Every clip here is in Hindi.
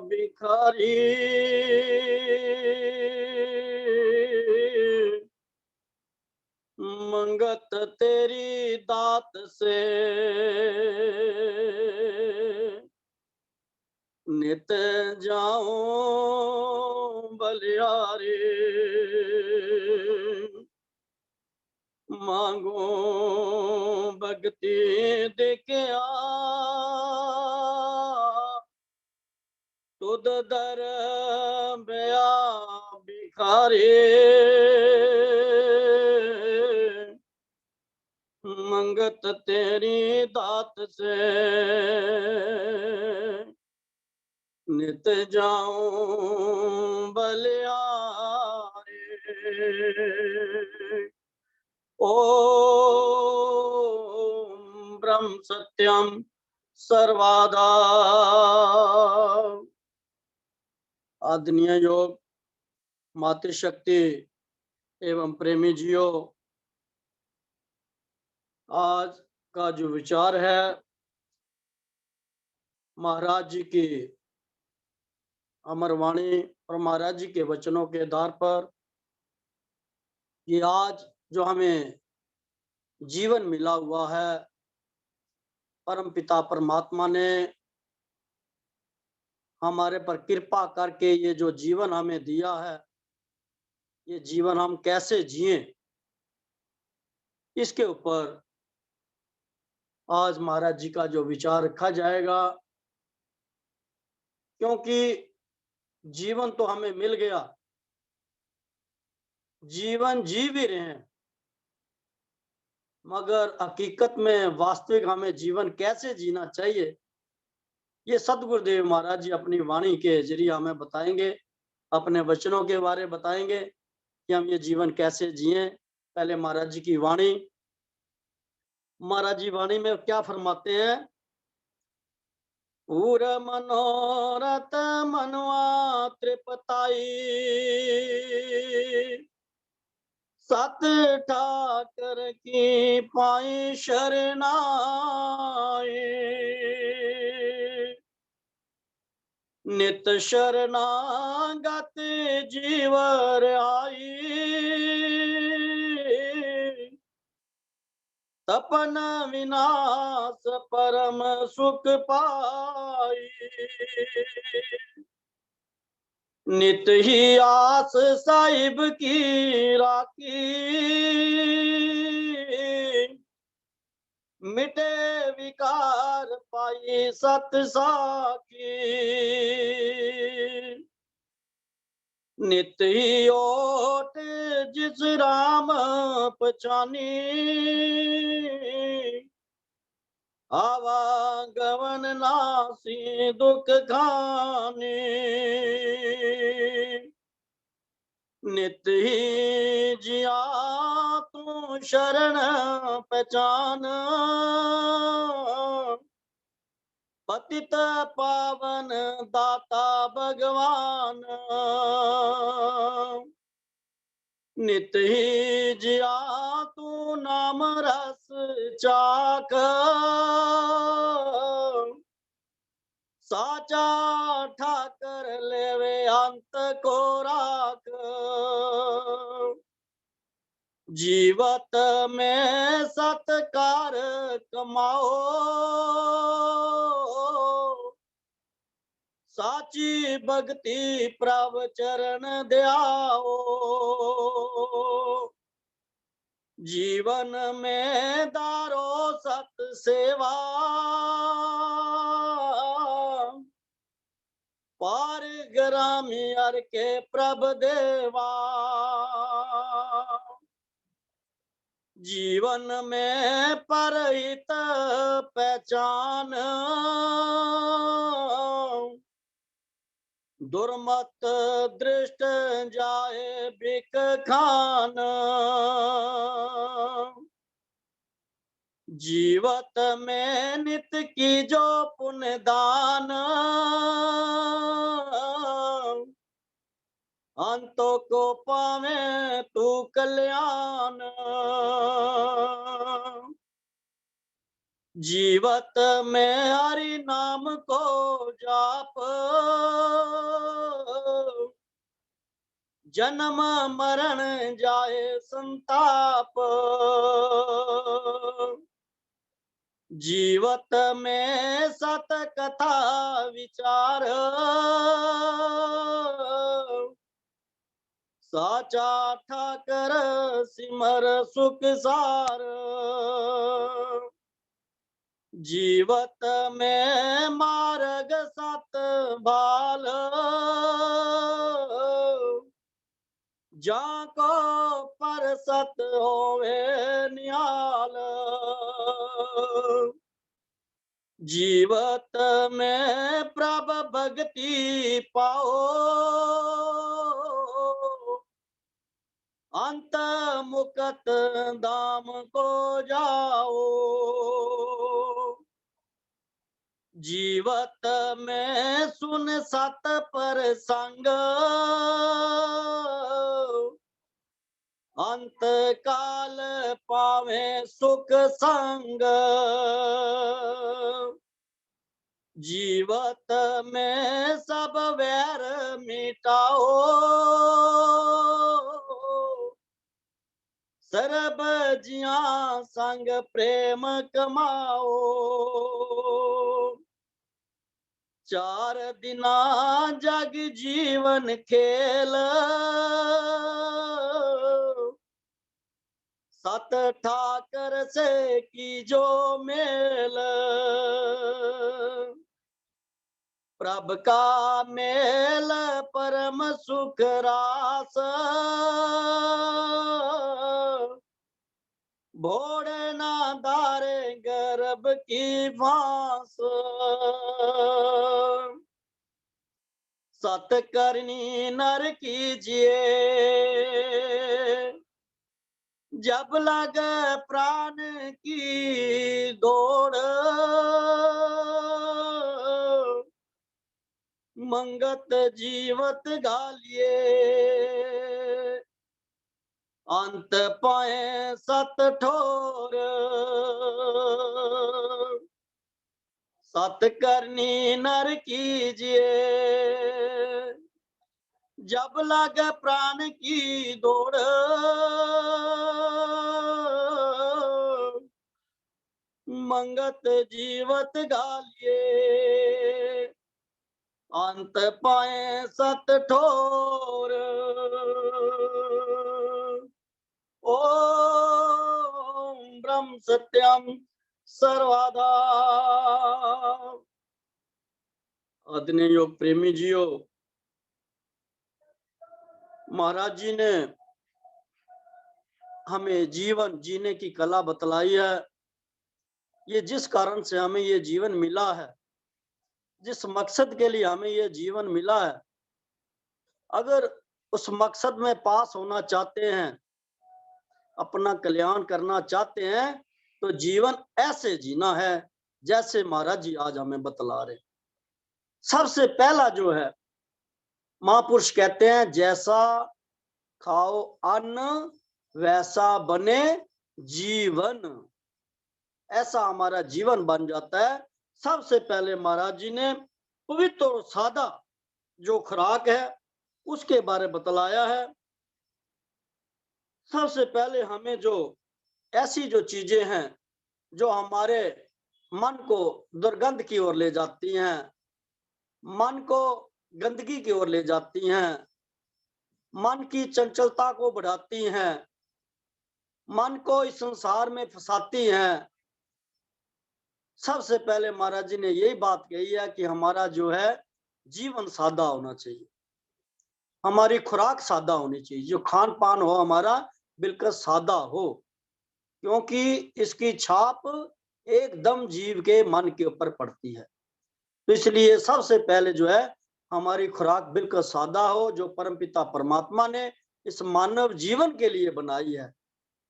भिखारी मंगत तेरी दात से नित जाऊं बलिहारी मांगू भक्ति देके तुद दर बया भिखारी मंगत तेरी दात से नित जाऊं बलिहारी। ओम ब्रह्म सत्यम सर्वादा। आदरणीय योग मातृशक्ति एवं प्रेमी जियो, आज का जो विचार है महाराज जी की अमरवाणी और महाराज जी के वचनों के आधार पर, ये आज जो हमें जीवन मिला हुआ है, परम पिता परमात्मा ने हमारे पर कृपा करके ये जो जीवन हमें दिया है, ये जीवन हम कैसे जिए, इसके ऊपर आज महाराज जी का जो विचार रखा जाएगा। क्योंकि जीवन तो हमें मिल गया, जीवन जी भी रहे हैं, मगर हकीकत में वास्तविक हमें जीवन कैसे जीना चाहिए, ये सदगुरुदेव महाराज जी अपनी वाणी के जरिए हमें बताएंगे, अपने वचनों के बारे में बताएंगे कि हम ये जीवन कैसे जिए। पहले महाराज जी की वाणी, महाराज जी वाणी में क्या फरमाते हैं? पूर मनोरथ मनवा त्रिपताई सत ठाकर की पाई शरणाई नित शरणागत जीवर आई तपन विनाश परम सुख पाई नित ही आस साहिब की राखी मिटे विकार पाई सत साखी नित ही ओट जिस राम पहचानी आवागमन नासी दुख खानी नित ही जिया तू शरण पहचान पतित पावन दाता भगवान नित ही जिया तू नाम रस चाख साचा ठाकर लेवे अंत को राख जीवत में सत्कार कमाओ साची भक्ति प्रभ चरण दयाओ जीवन में दारो सत सेवा पार ग्रामी हर के प्रभ देवा जीवन में परहित पहचान दुर्मत दृष्ट जाए बिक खान जीवत में नित की जो पुण्य दान अंतों को पावे तू कल्याण जीवत में हरि नाम को जाप जन्म मरण जाए संताप, जीवत में सत कथा विचार, साचा ठाकर सिमर सुख सार, जीवत में मार्ग सत भाल, जाको पर सत होवे निहाल, जीवत में प्रभ भक्ति पाओ, अंत मुकत धाम को जाओ, जीवत में सुन सत पर संग, अंत काल पावे सुख संग, जीवत में सब वैर मिटाओ, सर्ब जिया संग प्रेम कमाओ, चार दिना जग जीवन खेल, सत ठाकर से की जो मेल, प्रभ का मेल परम सुख रास, भोड़े ना धारे गर्भ की फांस, सत करनी नर कीजिए, जब लगे प्राण की दौड़, मंगत जीवत गालिए, अंत पाए सत ठोर, सत करनी नर कीजिए, जब लगे प्राण की दौड़, मंगत जीवत गालिए, अंत पाए सत ठोर, ओम ब्रह्म सत्यम सर्वदा। आदरणीय योग प्रेमी जियो, महाराज जी ने हमें जीवन जीने की कला बतलाई है। ये जिस कारण से हमें ये जीवन मिला है, जिस मकसद के लिए हमें ये जीवन मिला है, अगर उस मकसद में पास होना चाहते हैं, अपना कल्याण करना चाहते हैं, तो जीवन ऐसे जीना है जैसे महाराज जी आज हमें बतला रहे। सबसे पहला जो है, महापुरुष कहते हैं जैसा खाओ अन्न वैसा बने जीवन, ऐसा हमारा जीवन बन जाता है। सबसे पहले महाराज जी ने पवित्र और सादा जो खुराक है उसके बारे बतलाया है। सबसे पहले हमें जो ऐसी जो चीजें हैं जो हमारे मन को दुर्गंध की ओर ले जाती हैं, मन को गंदगी की ओर ले जाती हैं, मन की चंचलता को बढ़ाती हैं, मन को इस संसार में फंसाती हैं, सबसे पहले महाराज जी ने यही बात कही है कि हमारा जो है जीवन सादा होना चाहिए, हमारी खुराक सादा होनी चाहिए, जो खान पान हो हमारा बिल्कुल सादा हो, क्योंकि इसकी छाप एकदम जीव के मन के ऊपर पड़ती है। तो इसलिए सबसे पहले जो है हमारी खुराक बिल्कुल सादा हो, जो परमपिता परमात्मा ने इस मानव जीवन के लिए बनाई है।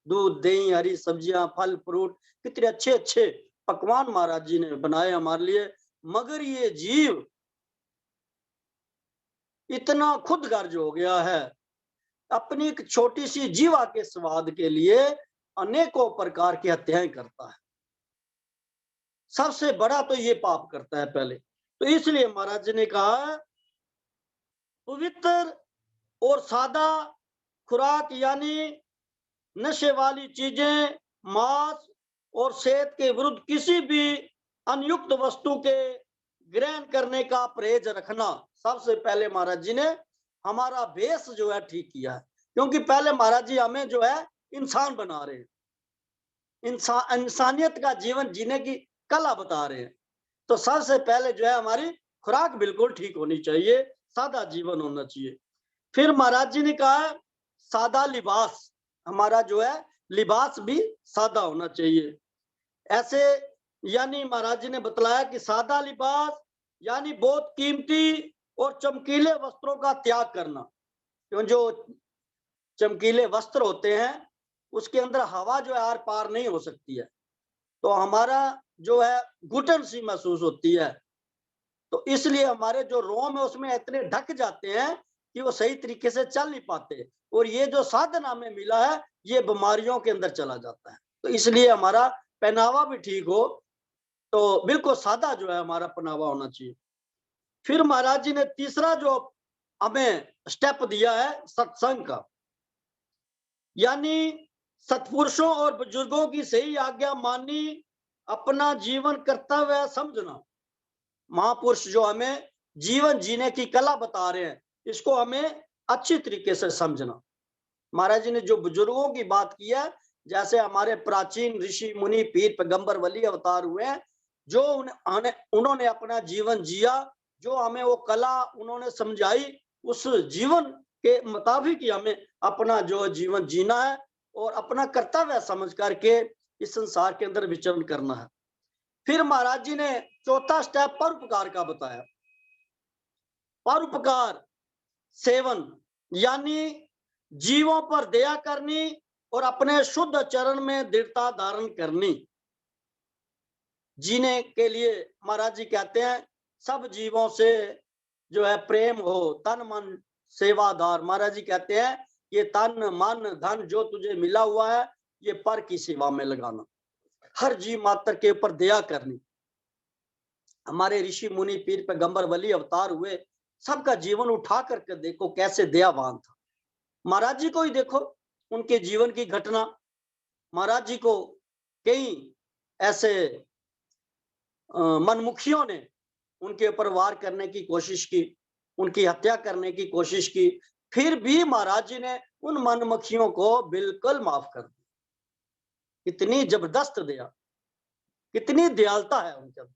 दूध दही हरी सब्जियां फल फ्रूट कितने अच्छे अच्छे पकवान महाराज जी ने बनाए हमारे लिए, मगर ये जीव इतना खुद गर्ज हो गया है, अपनी एक छोटी सी जीवा के स्वाद के लिए अनेकों प्रकार की हत्याएं करता है। सबसे बड़ा तो ये पाप करता है पहले। तो इसलिए महाराज जी ने कहा पवित्र और सादा खुराक यानी नशे वाली चीजें, मांस और सेहत के विरुद्ध किसी भी अनयुक्त वस्तु के ग्रहण करने का परहेज रखना। सबसे पहले महाराज जी ने हमारा बेस जो है ठीक किया है, क्योंकि पहले महाराज जी हमें जो है इंसान बना रहे हैं, इंसानियत का जीवन जीने की कला बता रहे हैं। तो सबसे पहले जो है हमारी खुराक बिल्कुल ठीक होनी चाहिए, सादा जीवन होना चाहिए। फिर महाराज जी ने कहा सादा लिबास, हमारा जो है लिबास भी सादा होना चाहिए। ऐसे यानी महाराज जी ने बतलाया कि सादा लिबास यानी बहुत कीमती और चमकीले वस्त्रों का त्याग करना, क्यों जो चमकीले वस्त्र होते हैं उसके अंदर हवा जो है आर पार नहीं हो सकती है, तो हमारा जो है घुटन सी महसूस होती है, तो इसलिए हमारे जो रोम है उसमें इतने ढक जाते हैं कि वो सही तरीके से चल नहीं पाते, और ये जो साधन हमें मिला है ये बीमारियों के अंदर चला जाता है। तो इसलिए हमारा पहनावा भी ठीक हो, तो बिल्कुल सादा जो है हमारा पहनावा होना चाहिए। फिर महाराज जी ने तीसरा जो हमें स्टेप दिया है सत्संग का, यानी सत्पुरुषों और बुजुर्गों की सही आज्ञा माननी, अपना जीवन कर्तव्य समझना। महापुरुष जो हमें जीवन जीने की कला बता रहे हैं, इसको हमें अच्छी तरीके से समझना। महाराज जी ने जो बुजुर्गों की बात की है, जैसे हमारे प्राचीन ऋषि मुनि पीर पैगंबर वली अवतार हुए हैं, जो उन्होंने अपना जीवन जिया, जो हमें वो कला उन्होंने समझाई, उस जीवन के मुताबिक ही हमें अपना जो जीवन जीना है और अपना कर्तव्य समझ करके इस संसार के अंदर विचरण करना है। फिर महाराज जी ने चौथा स्टेप परोपकार का बताया। परोपकार सेवन यानी जीवों पर दया करनी और अपने शुद्ध चरण में दृढ़ता धारण करनी। जीने के लिए महाराज जी कहते हैं सब जीवों से जो है प्रेम हो, तन मन सेवादार। महाराज जी कहते हैं ये तन मन धन जो तुझे मिला हुआ है ये पर की सेवा में लगाना, हर जीव मात्र के ऊपर दया करनी। हमारे ऋषि मुनि पीर पैगंबर वली अवतार हुए, सबका जीवन उठा करके देखो कैसे दयावान था। महाराज जी को ही देखो, उनके जीवन की घटना, महाराज जी को कई ऐसे मनमुखियों ने उनके ऊपर वार करने की कोशिश की, उनकी हत्या करने की कोशिश की, फिर भी महाराज जी ने उन मनमुखियों को बिल्कुल माफ कर दिया। कितनी जबरदस्त दया, कितनी दयालुता है उनके अंदर।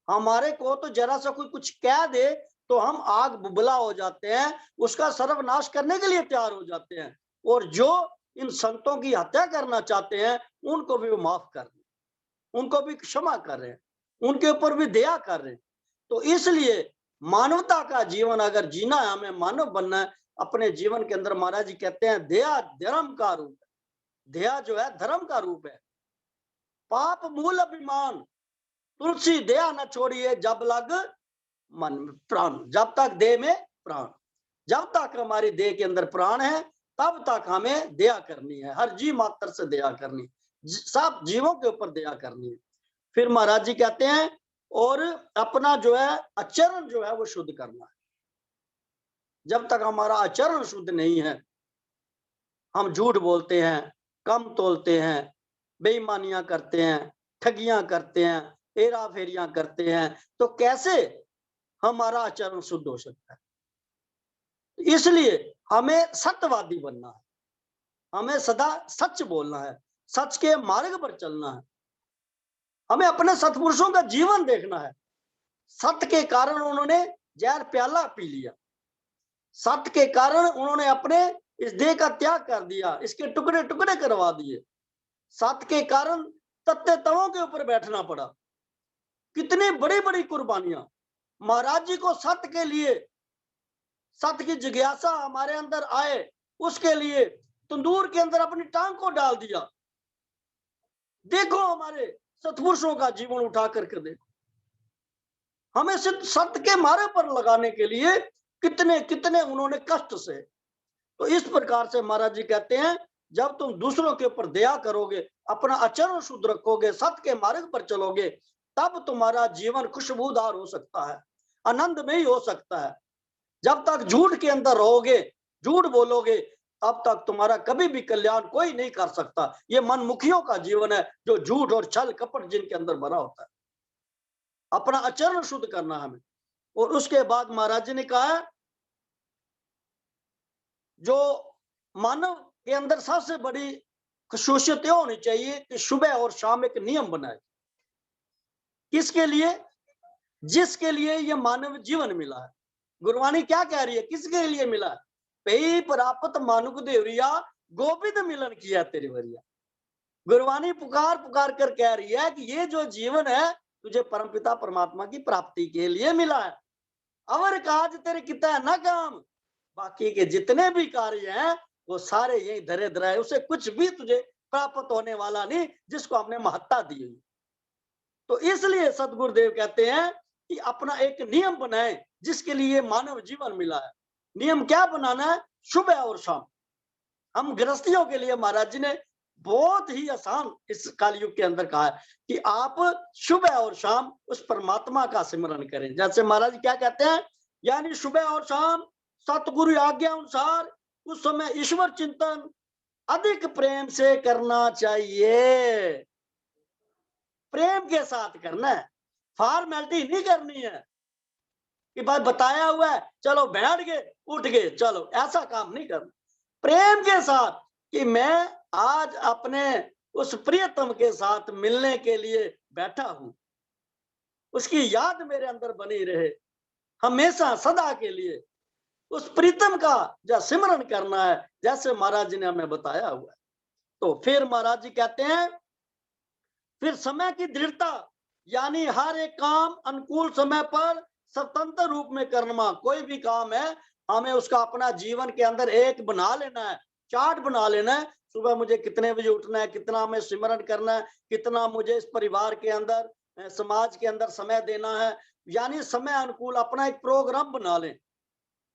हमारे को तो जरा सा कोई कुछ कह दे तो हम आग बुबला हो जाते हैं, उसका सर्वनाश करने के लिए तैयार हो जाते हैं, और जो इन संतों की हत्या करना चाहते हैं उनको भी वो माफ कर रहे, उनको भी क्षमा कर रहे हैं, उनके ऊपर भी दया कर रहे हैं। तो इसलिए मानवता का जीवन अगर जीना है, हमें मानव बनना है, अपने जीवन के अंदर महाराज जी कहते हैं दया धर्म का रूप है। दया जो है धर्म का रूप है। पाप मूल अभिमान, तुलसी दया न छोड़िए जब लग मन प्राण, जब तक देह में प्राण, जब तक हमारी देह के अंदर प्राण है तब तक हमें दया करनी है, हर जीव मात्र से दया करनी, सब जीवों के ऊपर दया करनी है। फिर महाराज जी कहते हैं और अपना जो है आचरण जो है वो शुद्ध करना है। जब तक हमारा आचरण शुद्ध नहीं है, हम झूठ बोलते हैं, कम तोलते हैं, बेईमानियां करते हैं, ठगियां करते हैं, हेरा फेरियां करते हैं, तो कैसे हमारा आचरण शुद्ध हो सकता है। इसलिए हमें सत्यवादी बनना है, हमें सदा सच बोलना है, सच के मार्ग पर चलना है, हमें अपने सत्पुरुषों का जीवन देखना है। सत्य के कारण उन्होंने जहर प्याला पी लिया, सत्य के कारण उन्होंने अपने इस देह का त्याग कर दिया, इसके टुकड़े टुकड़े करवा दिए, सत्य के कारण तत्ते तवों के ऊपर बैठना पड़ा। कितनी बड़ी बड़ी कुर्बानियां महाराज जी को सत्य के लिए, सत्य की जिज्ञासा हमारे अंदर आए उसके लिए तंदूर के अंदर अपनी टांग को डाल दिया। देखो हमारे सत्पुरुषों का जीवन उठा करके देखो, हमें सिर्फ सत्य के मार्ग पर लगाने के लिए कितने कितने उन्होंने कष्ट से। तो इस प्रकार से महाराज जी कहते हैं जब तुम दूसरों के ऊपर दया करोगे, अपना आचरण शुद्ध रखोगे, सत्य के मार्ग पर चलोगे, तब तुम्हारा जीवन खुशबूदार हो सकता है, आनंद में ही हो सकता है। जब तक झूठ के अंदर रहोगे, झूठ बोलोगे, तब तक तुम्हारा कभी भी कल्याण कोई नहीं कर सकता। ये मनमुखियों का जीवन है, जो झूठ और छल कपट जिनके अंदर भरा होता है। अपना आचरण शुद्ध करना हमें। और उसके बाद महाराज जी ने कहा, जो मानव के अंदर सबसे बड़ी खसूसियत यह होनी चाहिए कि सुबह और शाम एक नियम बनाए। किसके लिए? जिसके लिए ये मानव जीवन मिला है। गुरबाणी क्या कह रही है? किसके लिए मिला? पेई प्राप्त मानुक देवरिया, गोविंद मिलन किया तेरे वरिया। गुरबाणी पुकार पुकार कर कह रही है कि ये जो जीवन है तुझे परमपिता परमात्मा की प्राप्ति के लिए मिला है। अवर काज तेरे किता है ना काम, बाकी के जितने भी कार्य हैं वो सारे यही धरे धरे, उसे कुछ भी तुझे प्राप्त होने वाला नहीं जिसको हमने महत्ता दी हुई। तो इसलिए सदगुरुदेव कहते हैं कि अपना एक नियम बनाए, जिसके लिए मानव जीवन मिला है। नियम क्या बनाना है? सुबह और शाम। हम गृहस्थियों के लिए महाराज जी ने बहुत ही आसान इस कालयुग के अंदर कहा है कि आप सुबह और शाम उस परमात्मा का सिमरन करें। जैसे महाराज क्या कहते हैं, यानी सुबह और शाम सतगुरु आज्ञा अनुसार उस समय ईश्वर चिंतन अधिक प्रेम से करना चाहिए। प्रेम के साथ करना है, फॉर्मेलिटी नहीं करनी है कि भाई बताया हुआ है चलो बैठ गए उठ गए चलो, ऐसा काम नहीं करना। प्रेम के साथ कि मैं आज अपने उस प्रियतम के साथ मिलने के लिए बैठा हूं, उसकी याद मेरे अंदर बनी रहे हमेशा सदा के लिए। उस प्रीतम का जो सिमरन करना है, जैसे महाराज जी ने हमें बताया हुआ है। तो फिर महाराज जी कहते हैं, फिर समय की दृढ़ता, यानी हर एक काम अनुकूल समय पर स्वतंत्र रूप में करना। कोई भी काम है हमें उसका अपना जीवन के अंदर एक बना लेना है, चार्ट बना लेना है। सुबह मुझे कितने बजे उठना है, कितना हमें सिमरन करना है, कितना मुझे इस परिवार के अंदर समाज के अंदर समय देना है। यानी समय अनुकूल अपना एक प्रोग्राम बना लें।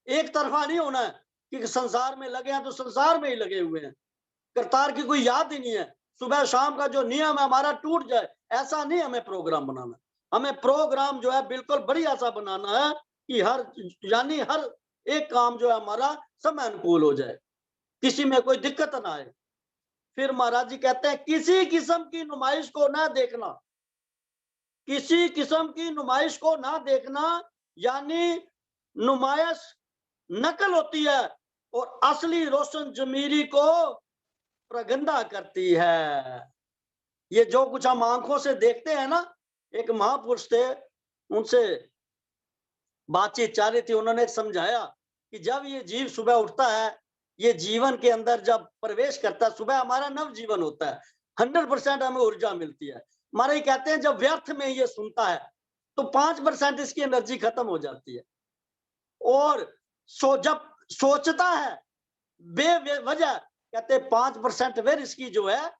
एक तरफा नहीं होना है कि संसार में लगे हैं तो संसार में ही लगे हुए हैं, करतार की कोई याद ही नहीं है। सुबह शाम का जो नियम है हमारा टूट जाए, ऐसा नहीं हमें प्रोग्राम बनाना। हमें प्रोग्राम जो है बिल्कुल बढ़िया सा बनाना है कि यानी हर एक काम जो है हमारा समय अनुकूल हो जाए, किसी में कोई दिक्कत ना आए। फिर महाराज जी कहते हैं, किसी किस्म की नुमाइश को ना देखना, किसी किस्म की नुमाइश को ना देखना। यानी नुमाइश नकल होती है और असली रोशन जमीरी को प्रगंदा करती है। ये जो कुछ हम आंखों से देखते हैं ना, एक महापुरुष थे, उनसे बातचीत चल रही थी, उन्होंने समझाया कि जब ये जीव सुबह उठता है, ये जीवन के अंदर जब प्रवेश करता है, सुबह हमारा नव जीवन होता है, 100% हमें ऊर्जा मिलती है। हमारे कहते हैं जब व्यर्थ में ये सुनता है तो 5% इसकी एनर्जी खत्म हो जाती है। और जब सोचता है बेवजह, कहते 5% फिर इसकी जो है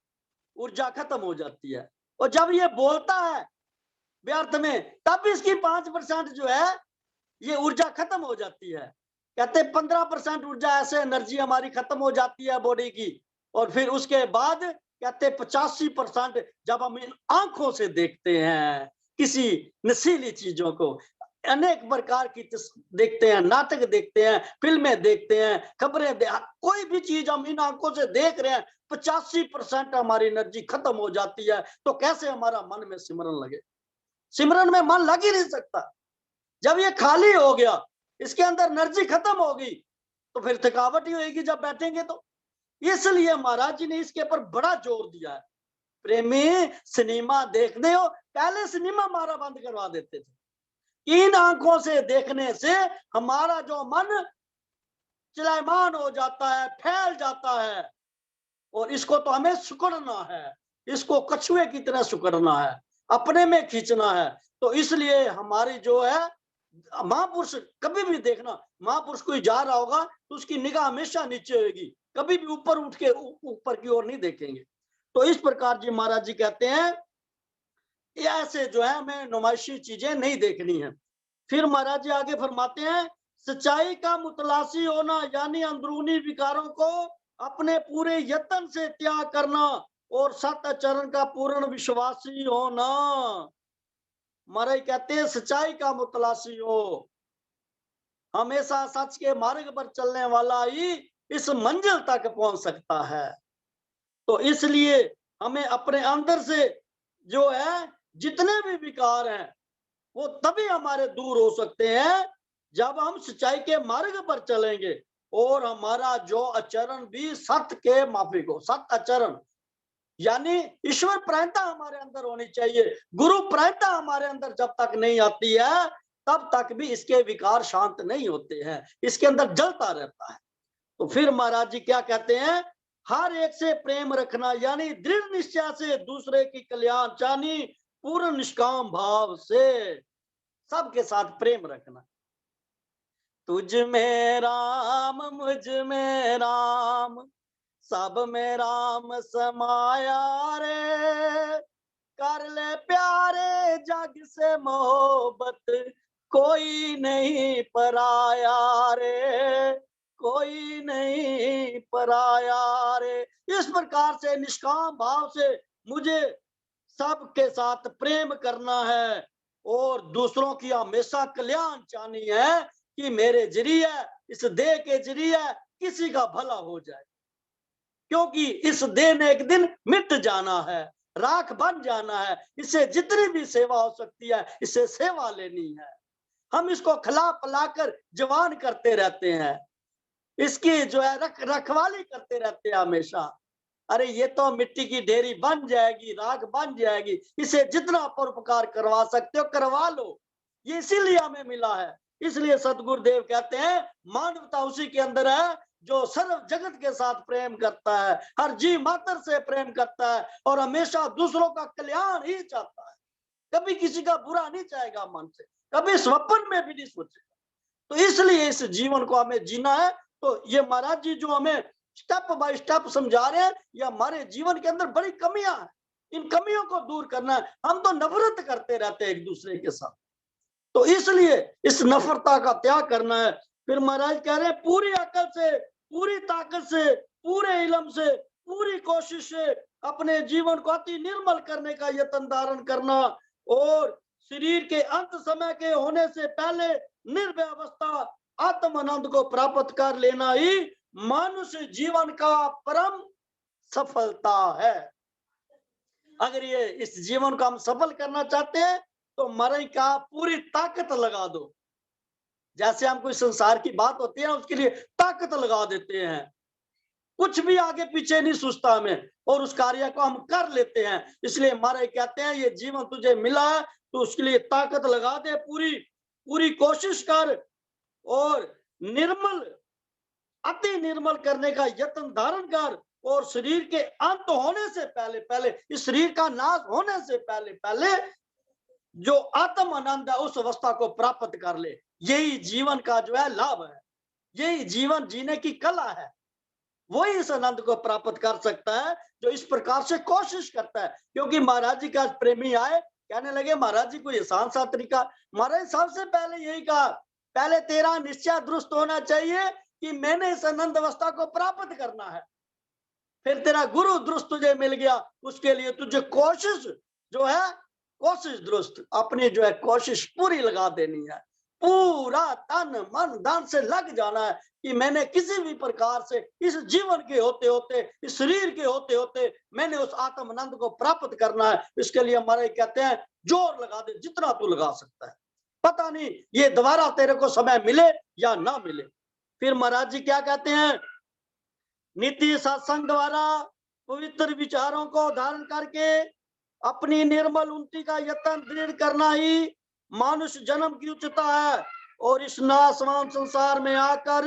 ऊर्जा खत्म हो जाती है। और जब ये बोलता है व्यर्थ में, तब इसकी 5% जो है ये ऊर्जा खत्म हो जाती है। कहते 15% ऊर्जा ऐसे एनर्जी हमारी खत्म हो जाती है बॉडी की। और फिर उसके बाद कहते 85% जब हम इन आंखों से देखते हैं किसी नशीली चीजों को, अनेक प्रकार की देखते हैं, नाटक देखते हैं, फिल्में देखते हैं, खबरें कोई भी चीज हम इन आंखों से देख रहे हैं, 85% हमारी एनर्जी खत्म हो जाती है। तो कैसे हमारा मन में सिमरन लगे? सिमरन में मन लग ही नहीं सकता। जब ये खाली हो गया, इसके अंदर एनर्जी खत्म होगी, तो फिर थकावट ही होगी जब बैठेंगे तो। इसलिए महाराज जी ने इसके ऊपर बड़ा जोर दिया है। प्रेमी सिनेमा देखने हो, पहले सिनेमा हमारा बंद करवा देते थे। इन आंखों से देखने से हमारा जो मन चलायमान हो जाता है, फैल जाता है, और इसको तो हमें सुकड़ना है, इसको कछुए की तरह सुकड़ना है, अपने में खींचना है। तो इसलिए हमारी जो है महापुरुष, कभी भी देखना महापुरुष कोई जा रहा होगा तो उसकी निगाह हमेशा नीचे होगी, कभी भी ऊपर उठ के ऊपर की ओर नहीं देखेंगे। तो इस प्रकार जी महाराज जी कहते हैं ये ऐसे जो है हमें नुमाइशी चीजें नहीं देखनी है। फिर महाराज जी आगे फरमाते हैं, सच्चाई का मुतलासी होना, यानी अंदरूनी विकारों को अपने पूरे यत्न से त्याग करना और सत्य चरण का पूर्ण विश्वासी होना। महाराज कहते हैं सच्चाई का मुतलासी हो, हमेशा सच के मार्ग पर चलने वाला ही इस मंजिल तक पहुंच सकता है। तो इसलिए हमें अपने अंदर से जो है जितने भी विकार हैं वो तभी हमारे दूर हो सकते हैं जब हम सच्चाई के मार्ग पर चलेंगे और हमारा जो आचरण भी सत्य के माफिक हो। सत्य आचरण यानी ईश्वर प्रेरणा हमारे अंदर होनी चाहिए। गुरु प्रेरणा हमारे अंदर जब तक नहीं आती है तब तक भी इसके विकार शांत नहीं होते हैं, इसके अंदर जलता रहता है। तो फिर महाराज जी क्या कहते हैं, हर एक से प्रेम रखना यानी दृढ़ निश्चय से दूसरे की कल्याण चाहनी, पूर्ण निष्काम भाव से सबके साथ प्रेम रखना। तुझ में राम मुझ में राम सब में राम समाया रे, कर ले प्यारे जग से मोहब्बत कोई नहीं पराया रे, कोई नहीं पराया रे। इस प्रकार से निष्काम भाव से मुझे सबके साथ प्रेम करना है और दूसरों की हमेशा कल्याण चाहनी है कि मेरे जरिए इस देह के जरिए किसी का भला हो जाए, क्योंकि इस देह ने एक दिन मिट जाना है, राख बन जाना है। इससे जितनी भी सेवा हो सकती है इससे सेवा लेनी है। हम इसको खिला पिलाकर जवान करते रहते हैं, इसकी जो है रखवाली करते रहते हैं हमेशा। अरे ये तो मिट्टी की ढेरी बन जाएगी, राख बन जाएगी, इसे जितना परोपकार करवा सकते हो करवा लो। ये इसीलिए हमें मिला है। इसलिए सतगुरुदेव कहते हैं मानवता उसी के अंदर है जो सर्व जगत के साथ प्रेम करता है, हर जीव मात्र से प्रेम करता है और हमेशा दूसरों का कल्याण ही चाहता है। कभी किसी का बुरा नहीं चाहेगा मन से, कभी स्वप्न में भी नहीं सोचेगा। तो इसलिए इस जीवन को हमें जीना है। तो ये महाराज जी जो हमें स्टेप बाय स्टेप समझा रहे हैं, ये हमारे जीवन के अंदर बड़ी कमियां हैं, इन कमियों को दूर करना है। हम तो नफरत करते रहते हैं एक दूसरे के साथ, तो इसलिए इस नफरता का त्याग करना है। फिर महाराज कह रहे हैं पूरी अकल से, पूरी ताकत से, पूरे इल्म से, पूरी कोशिश से अपने जीवन को अति निर्मल करने का यत्न धारण करना और शरीर के अंत समय के होने से पहले निर्भय अवस्था आत्मानंद को प्राप्त कर लेना ही मनुष्य जीवन का परम सफलता है। अगर ये इस जीवन को हम सफल करना चाहते हैं तो मरई का पूरी ताकत लगा दो। जैसे हम कोई संसार की बात होती है उसके लिए ताकत लगा देते हैं, कुछ भी आगे पीछे नहीं सोचता हमें और उस कार्य को हम कर लेते हैं। इसलिए हमारे कहते हैं ये जीवन तुझे मिला है तो उसके लिए ताकत लगा दे, पूरी पूरी कोशिश कर और निर्मल अति निर्मल करने का यत्न धारण कर और शरीर के अंत होने से पहले पहले, इस शरीर का नाश होने से पहले पहले जो आत्म आनंद है उस अवस्था को प्राप्त कर ले। यही जीवन का जो है लाभ है, यही जीवन जीने की कला है। वही इस आनंद को प्राप्त कर सकता है जो इस प्रकार से कोशिश करता है। क्योंकि महाराज जी का प्रेमी आए, कहने लगे महाराज जी कोई आसान सा तरीका। महाराज सबसे पहले यही कहा, पहले तेरा निश्चय दुरुस्त होना चाहिए कि मैंने इस आनंद अवस्था को प्राप्त करना है। फिर तेरा गुरु दुरुस्त तुझे मिल गया, उसके लिए तुझे कोशिश जो है, कोशिश दुरुस्त अपनी जो है कोशिश पूरी लगा देनी है। पूरा तन मन धन से लग जाना है कि मैंने किसी भी प्रकार से इस जीवन के होते होते, इस शरीर के होते होते मैंने उस आत्म आनंद को प्राप्त करना है। इसके लिए हमारे कहते हैं जोर लगा दे जितना तू लगा सकता है, पता नहीं ये दोबारा तेरे को समय मिले या ना मिले। फिर महाराज जी क्या कहते हैं, नीति सत्संग द्वारा पवित्र विचारों को धारण करके अपनी निर्मल उन्नति का यत्न दृढ़ करना ही मानुष जन्म की उच्चता है और इस नासवान संसार में आकर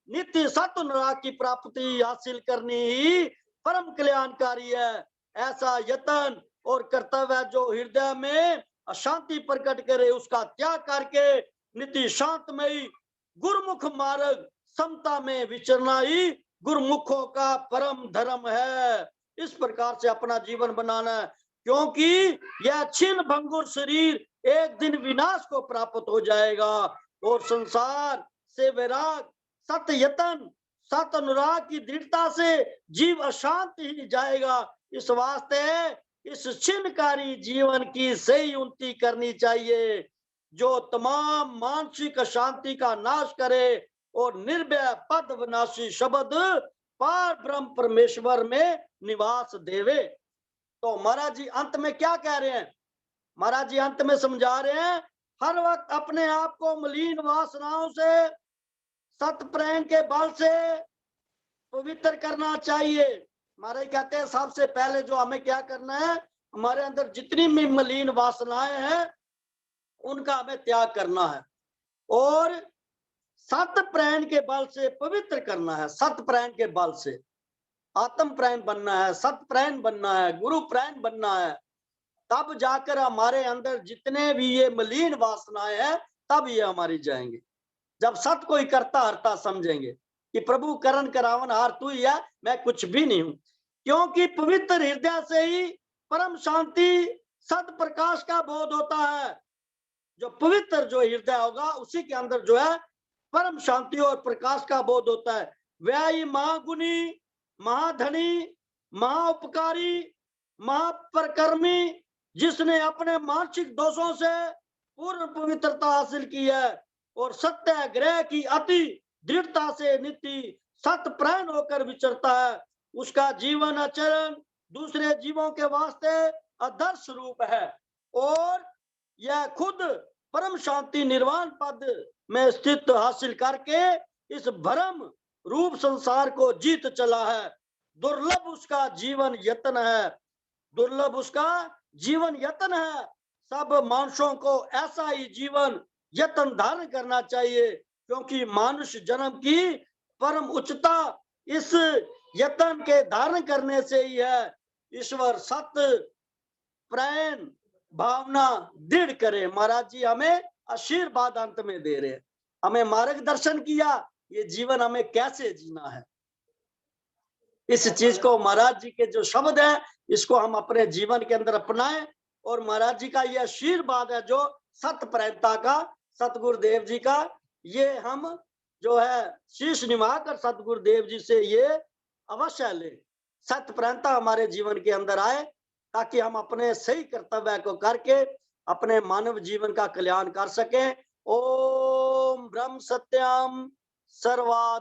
नित्य सत्य अनुराग की प्राप्ति हासिल करनी ही परम कल्याणकारी है। ऐसा यत्न और कर्तव्य जो हृदय में अशांति प्रकट करे उसका त्याग करके नित्य शांतमयी गुरुमुख मार्ग समता में विचरना ही गुरुमुखों का परम धर्म है। इस प्रकार से अपना जीवन बनाना है, क्योंकि यह छिन्न भंगुर शरीर एक दिन विनाश को प्राप्त हो जाएगा और संसार से वैराग, सत्य यतन, सत अनुराग की दृढ़ता से जीव अशांत ही जाएगा। इस वास्ते इस छिन्नकारी जीवन की सही उन्नति करनी चाहिए जो तमाम मानसिक अशांति का नाश करे और निर्भय पद विनाशी शब्द पार ब्रह्म परमेश्वर में निवास देवे। तो महाराज जी अंत में क्या कह रहे हैं? महाराज जी अंत में समझा रहे हैं, हर वक्त अपने आप को मलिन वासनाओं से सत प्रेम के बल से पवित्र करना चाहिए। महाराज कहते हैं सबसे पहले जो हमें क्या करना है, हमारे अंदर जितनी भी मलिन वासनाएं हैं उनका हमें त्याग करना है और सत प्रेम के बल से पवित्र करना है। सत प्रेम के बल से आत्म प्रेम बनना है, सत प्रेम बनना है, गुरु प्रेम बनना है। तब जाकर हमारे अंदर जितने भी ये मलिन वासनाएं हैं तब ये हमारी जाएंगे। जब सत को ही करता हरता समझेंगे कि प्रभु करण करावन हार तू ही है, मैं कुछ भी नहीं हूं। क्योंकि पवित्र हृदय से ही परम शांति सत प्रकाश का बोध होता है। जो पवित्र जो हृदय होगा उसी के अंदर जो है परम शांति और प्रकाश का बोध होता है। वह ही महागुणी, महाधनी, महाउपकारी, महापरकर्मी, जिसने अपने मानसिक दोषों से पूर्ण पवित्रता हासिल की है और सत्याग्रह की अति दृढ़ता से नित्य सत प्राण होकर विचरता है, उसका जीवन आचरण दूसरे जीवों के वास्ते आदर्श रूप है और यह खुद परम शांति निर्वाण पद में स्थित हासिल करके इस भ्रम रूप संसार को जीत चला है। दुर्लभ उसका जीवन यत्न है, दुर्लभ उसका जीवन यत्न है। सब मानुषों को ऐसा ही जीवन यत्न धारण करना चाहिए, क्योंकि मानुष जन्म की परम उच्चता इस यत्न के धारण करने से ही है। ईश्वर सत प्रेम भावना दृढ़ करे। महाराज जी हमें आशीर्वाद अंत में दे रहे हैं, हमें मार्गदर्शन किया ये जीवन हमें कैसे जीना है। इस चीज को महाराज जी के जो शब्द है इसको हम अपने जीवन के अंदर अपनाएं और महाराज जी का ये आशीर्वाद है जो सत प्रेमता का, सतगुरुदेव जी का, ये हम जो है शीश निभाकर सतगुरुदेव जी से ये अवश्य ले। सत प्रेमता हमारे जीवन के अंदर आए ताकि हम अपने सही कर्तव्य को करके अपने मानव जीवन का कल्याण कर सकें। ओम ब्रह्म सत्यम सर्वा